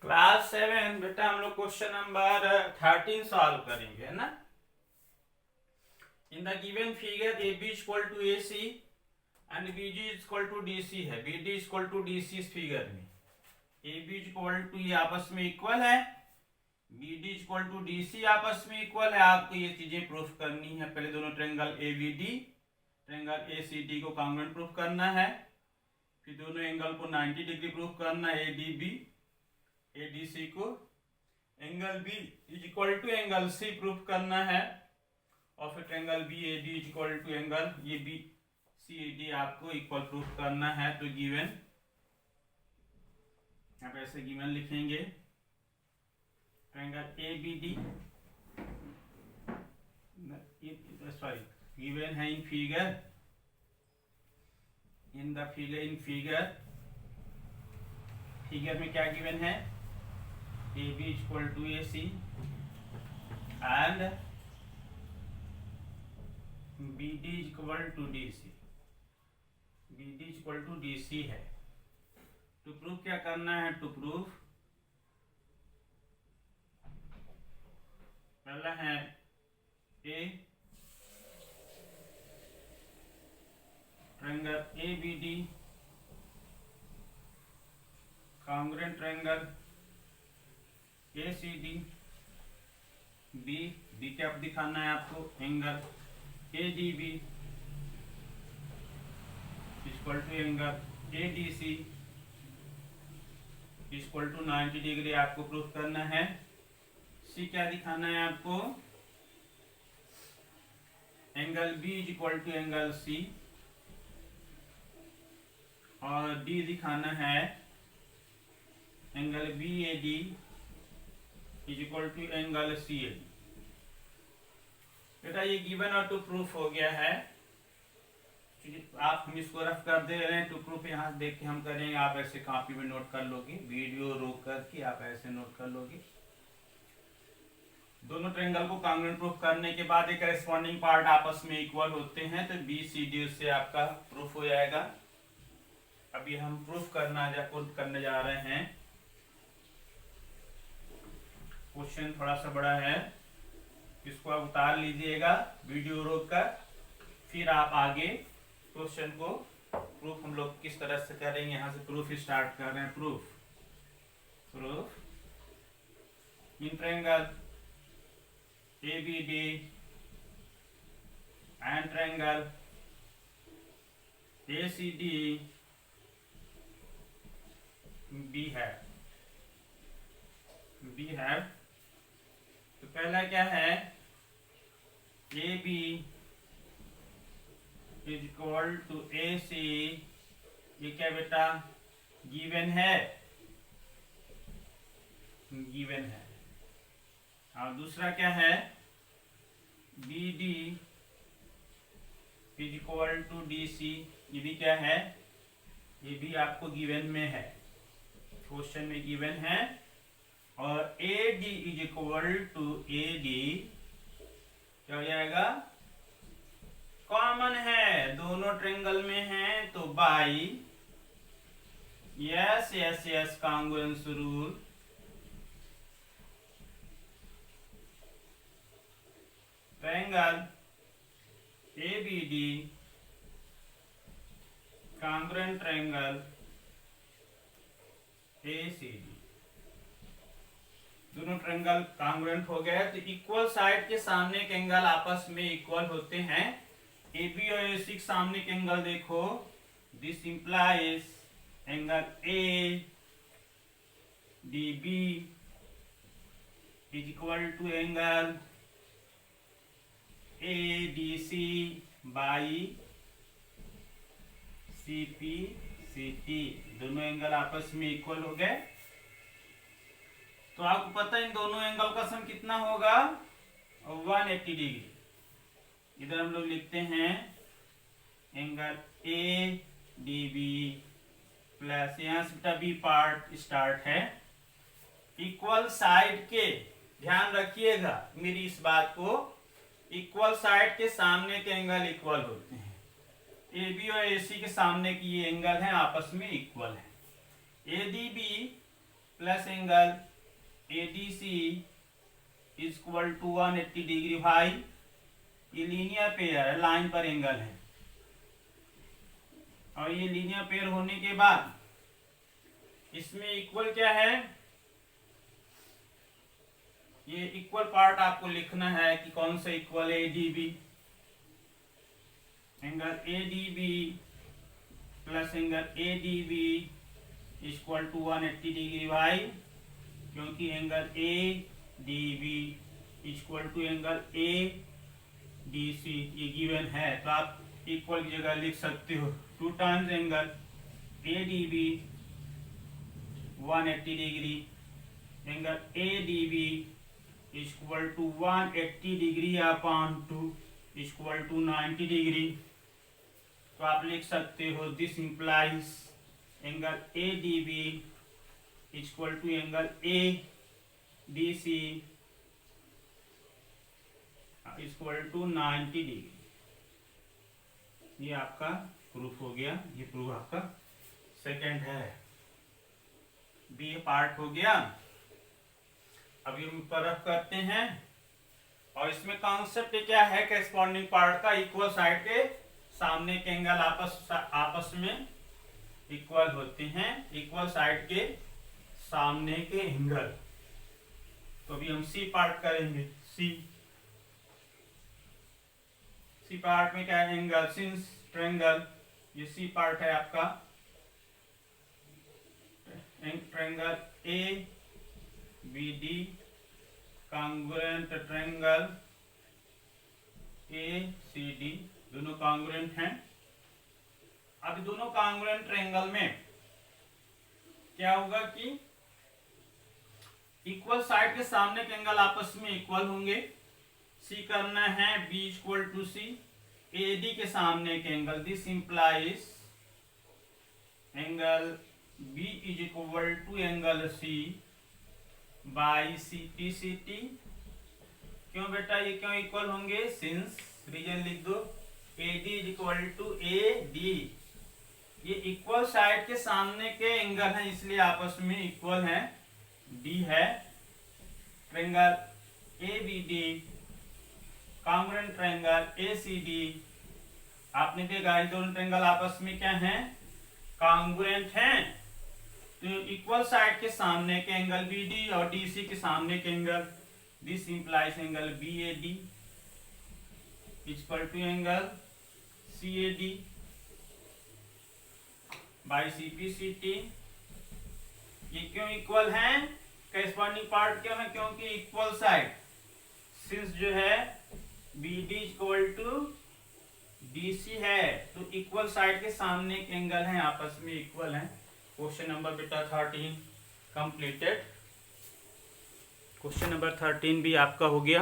Class 7 बेटा हम लोग क्वेश्चन नंबर 13 सॉल्व करेंगे, है ना। In the given figure A B equal to A C and B D equal to D C है। B D equal to D C इस figure में ए B equal to ये आपस में इक्वल है, B D equal to D C आपस में equal है। आपको ये चीजें प्रूफ करनी है। पहले दोनों triangle A B D, triangle A C D को कॉन्ग्रुएंट प्रूफ करना है। फिर दोनों एंगल को 90 डिग्री प्रूफ करना है। A D B A D C को angle B is equal to angle C proof करना है। और फिर triangle B A D is equal to angle ये बी सी ए डी आपको इक्वल प्रूफ करना है। तो गिवन यहाँ पे ऐसे गिवन लिखेंगे, triangle A B D sorry given है इन फिगर, इन फिगर में क्या गिवन है, A B equal to A C and B D equal to D C, B D equal to D C है। To proof क्या करना है, to proof पहला है A triangle A B D congruent triangle A C D, B D क्या दिखाना है आपको, angle A D B equal to angle A D C equal to 90 degree आपको प्रूफ करना है। सी क्या दिखाना है आपको, angle B is equal to angle C, और डी दिखाना है angle B A D is equal to angle C A D. बेटा ये गिवन और टू प्रूफ हो गया है। आप हम इसको रफ कर दे रहे हैं। टू प्रूफ यहाँ देख के हम करेंगे, आप ऐसे कॉपी में नोट कर लोगे, वीडियो रोक करके आप ऐसे नोट कर लोगे। दोनों ट्रायंगल को कॉन्ग्रुएंट प्रूफ करने के बाद एक करेस्पॉन्डिंग पार्ट आपस में इक्वल होते हैं, तो बी सी डी से आपका प्रूफ हो जाएगा। अभी हम प्रूफ करने जा रहे हैं। क्वेश्चन थोड़ा सा बड़ा है, इसको आप उतार लीजिएगा वीडियो रोक कर, फिर आप आगे क्वेश्चन को प्रूफ हम लोग किस तरह से करेंगे। यहां से प्रूफ स्टार्ट कर रहे हैं। Proof in triangle A B D and triangle A C D B है। तो पहला क्या है, A B is equal to A C, ये क्या बेटा गिवन है, गिवन है। और दूसरा क्या है, B D is equal to D C, ये भी क्या है, ये भी आपको गिवन में है, क्वेश्चन में गिवन है। और A D is equal to A D क्या हो जाएगा, कॉमन है, दोनों ट्रायंगल में है, तो by S congruence rule triangle A B D congruent triangle A C D, दोनों ट्रायंगल कॉन्ग्रुएंट हो गए। तो इक्वल साइड के सामने के एंगल आपस में इक्वल होते हैं। ए बी और ए सी के सामने के एंगल देखो, this implies angle A D B is equal to angle A D C by C P C T, दोनों एंगल आपस में इक्वल हो गए। तो आपको पता है इन दोनों एंगल का सम कितना होगा, 180 डिग्री। इधर हम लोग लिखते हैं angle A D B plus, यहां से बी पार्ट स्टार्ट है, इक्वल साइड के, ध्यान रखिएगा मेरी इस बात को, इक्वल साइड के सामने के एंगल इक्वल होते हैं। ए बी और ए सी के सामने की ये एंगल है आपस में इक्वल है। A D B plus angle ADC is equal to 180 degree. भाई ये लीनियर पेयर है, लाइन पर एंगल है, और ये लीनियर पेयर होने के बाद इसमें इक्वल क्या है, ये इक्वल पार्ट आपको लिखना है कि कौन सा इक्वल है। ADB, angle ADB plus angle ADB equal to 180 degree. भाई क्योंकि angle ADB equal to angle ADC ये गिवन है, तो आप इक्वल की जगह लिख सकते हो 2 times angle ADB 180 degree, angle ADB equal to 180 degree upon 2 equal to 90 degree. तो आप लिख सकते हो this implies angle ADB equal to angle ADC equal to 90 degree. ये आपका प्रूफ हो गया, ये प्रूफ आपका सेकंड है। बी पार्ट हो गया। अभी हम परख करते हैं, और इसमें कॉन्सेप्ट क्या है, करेस्पॉन्डिंग पार्ट का इक्वल साइड के सामने के एंगल आपस में इक्वल होते हैं, इक्वल साइड के सामने के एंगल। तो अभी हम सी पार्ट करेंगे। सी पार्ट में क्या है, एंगल सिंस ट्रायंगल, ये सी पार्ट है आपका, triangle ABD congruent triangle ACD दोनों कांग्रुएंट हैं। अब दोनों कांग्रुएंट ट्रायंगल में क्या होगा कि इक्वल साइड के सामने के एंगल आपस में इक्वल होंगे। सी करना है B equal to C, AD के सामने के angle, this implies angle B is equal to angle C by CT। क्यों बेटा ये क्यों इक्वल होंगे, सिंस रीजन लिख दो, AD is equal to AD, ये इक्वल साइड के सामने के एंगल हैं इसलिए आपस में इक्वल हैं। D है triangle ABD congruent triangle ACD, आपने देखा ये दोनों ट्रायंगल आपस में क्या हैं, कांग्रुएंट हैं। तो इक्वल साइड के सामने के एंगल BD और DC के सामने के angle, this implies angle BAD equal to angle CAD by CPCT। ये क्यों इक्वल हैं, करेस्पॉन्डिंग पार्ट क्यों है, क्योंकि इक्वल साइड, सिंस जो है BD इक्वल टू DC है, तो इक्वल साइड के सामने के एंगल हैं आपस में इक्वल हैं। क्वेश्चन नंबर बेटा 13 कंप्लीटेड। क्वेश्चन नंबर 13 भी आपका हो गया।